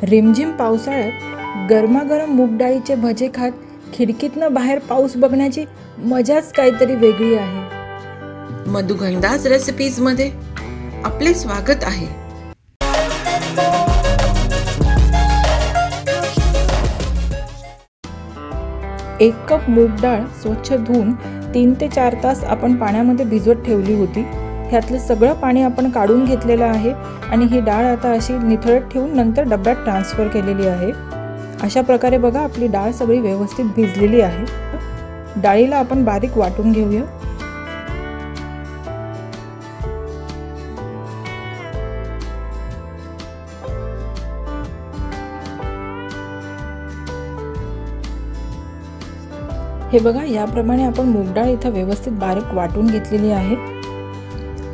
रिमझिम पावसाळ्यात गरमागरम मूग डाळीचे भजे खात खिडकीतनं बाहेर पाऊस बघण्याची मजाच काहीतरी वेगळी आहे। मधुगंधाज रेसिपीज मध्ये आपले स्वागत आहे। एक कप मूग डाळ स्वच्छ धुवून 3 ते 4 तास आपण पाण्यामध्ये भिजवत ठेवली होती। ह्यातलं सगळं पाणी आपण काढून घेतलेलं आहे आणि ही डाळ आता अशी निथळत ठेवून नंतर डब्यात ट्रान्सफर केलेली आहे। अशा प्रकारे बघा आपली डाळ सगळी व्यवस्थित भिजलेली आहे। डाळीला आपण बारीक वाटून घेऊया। हे बघा याप्रमाणे आपण मूग डाळ इथं व्यवस्थित बारीक वाटून घेतलेली आहे।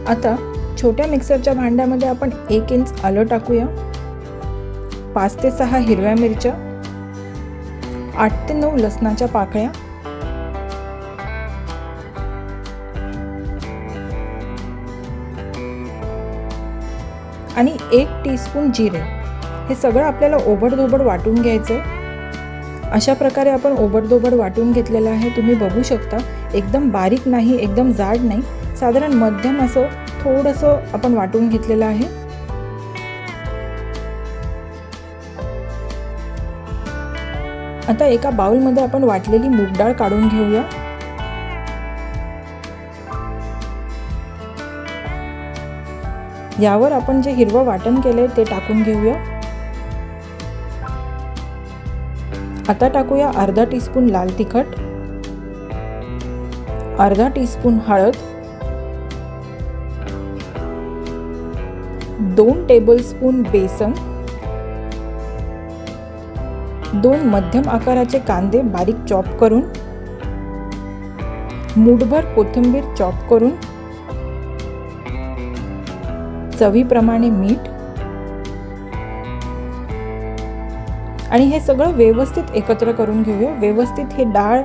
आता छोट्या मिक्सरच्या भांड्यामध्ये आपण 1 इंच आलं टाकूया, 5 ते 6 हिरव्या मिरच्या, 8 ते 9 लसणाच्या पाकळ्या, आणि 1 टीस्पून जिरे। हे सगळं आपल्याला ओबडधोबड वाटून घ्यायचं। अशा प्रकारे आपण ओबडधोबड वाटून घेतलेलं आहे। तुम्ही बघू शकता एकदम बारीक नाही, एकदम जाड नाही, साधारण मध्यम असं थोडंसं आपण वाटून घेतलेलं आहे। आता एका बाउलमध्ये आपण वाटलेली मूग डाळ काढून घेऊया। यावर आपण जे हिरवं वाटण केलंय ते टाकून घेऊया। आता टाकूया अर्धा टीस्पून लाल तिखट, अर्धा टीस्पून हळद, 2 टेबलस्पून बेसन, 2 मध्यम आकाराचे कांदे बारीक चॉप करून, मूठभर कोथिंबीर चॉप करून, चवीप्रमाणे मीठ, आणि हे सगळं व्यवस्थित एकत्र करून घेऊया। व्यवस्थित हे डाळ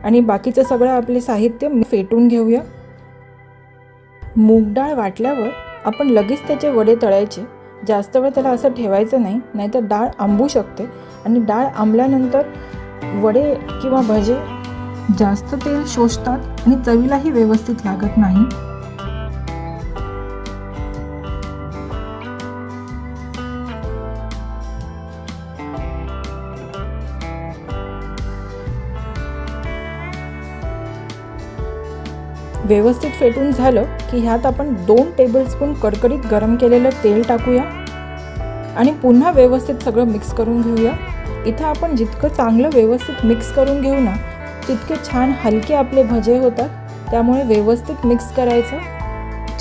आणि बाकीचं सगळं आपले साहित्य फेटून घेऊया। मूग डाळ वाटल्यावर आपण लगेच त्याचे वडे तळायचे। जास्त वेळ त्याला असं ठेवायचं नाही, नाहीतर डाळ आंबू शकते आणि डाळ आंबल्यानंतर वडे किंवा भजे जास्त तेल शोषतात आणि चवीलाही व्यवस्थित लागत नाही। व्यवस्थित फेटून झालं की ह्यात आपण 2 टेबलस्पून कडकडीत गरम केलेलं तेल टाकूया आणि पुन्हा व्यवस्थित सगळं मिक्स करून घेऊया। इथं आपण जितकं चांगलं व्यवस्थित मिक्स करून घेऊ ना तितके छान हलके आपले भजे होतात, त्यामुळे व्यवस्थित मिक्स करायचं।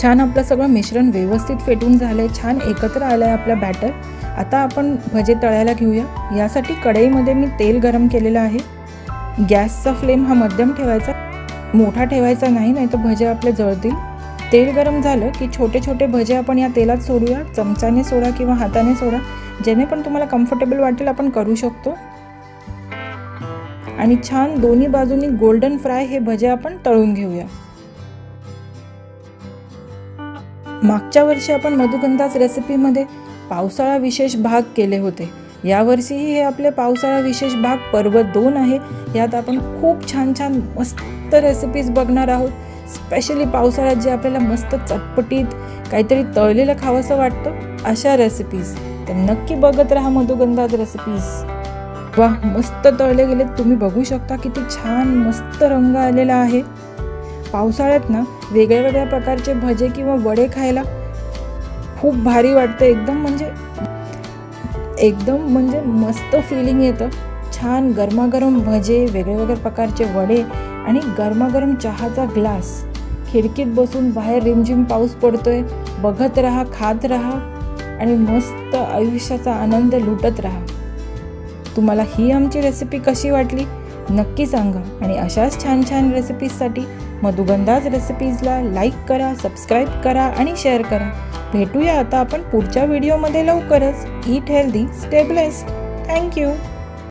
छान आपलं सगळं मिश्रण व्यवस्थित फेटून झालंय, छान एकत्र आलंय आपलं बॅटर। आता आपण भजे तळायला घेऊया। यासाठी कढईमध्ये मी तेल गरम केलेलं आहे। गॅसचा फ्लेम हा मध्यम ठेवायचा, मोठा ठेवायचा नाही, नाहीतर भजे आपले जळतील। तेल गरम झालं की छोटे छोटे भजे आपण या तेलात सोडूया। चमचाने सोडा किंवा हाताने सोडा, जेणे पण तुम्हाला कम्फर्टेबल वाटेल आपण करू शकतो। आणि छान दोन्ही बाजूनी गोल्डन फ्राय हे भजे आपण तळून घेऊया। मागच्या वर्षी आपण मधुगंधाज रेसिपीमध्ये पावसाळा विशेष भाग केले होते। यावर्षीही हे आपले पावसाळा विशेष भाग पर्व 2 आहे। यात आपण खूप छान छान मस्त रेसिपीज बघणार आहोत। स्पेशली पावसाळ्यात जे आपल्याला मस्त चटपटीत काहीतरी तळलेलं खावंसं वाटतं अशा रेसिपीज, तर नक्की बघत राहा मधुगंधाज रेसिपीज। वाह, मस्त तळले गेले। तुम्ही बघू शकता किती छान मस्त रंग आलेला आहे। पावसाळ्यात ना वेगळ्या वेगळ्या प्रकारचे भजे किंवा वडे खायला खूप भारी वाटतं। एकदम म्हणजे मस्त फिलिंग येतं। छान गरमागरम भजे, वेगळे वेगळे प्रकारचे वडे आणि गरमागरम चहाचा ग्लास, खिडकीत बसून बाहेर रिमझिम पाऊस पडतोय, बघत राहा, खात राहा आणि मस्त आयुष्याचा आनंद लुटत राहा। तुम्हाला ही आमची रेसिपी कशी वाटली नक्की सांगा आणि अशाच छान छान रेसिपीजसाठी मधुगंधाज रेसिपीजला लाईक करा, सबस्क्राईब करा आणि शेअर करा। भेटूया आता आपण पुढच्या व्हिडिओमध्ये लवकरच। Eat healthy, stay blessed. Thank you.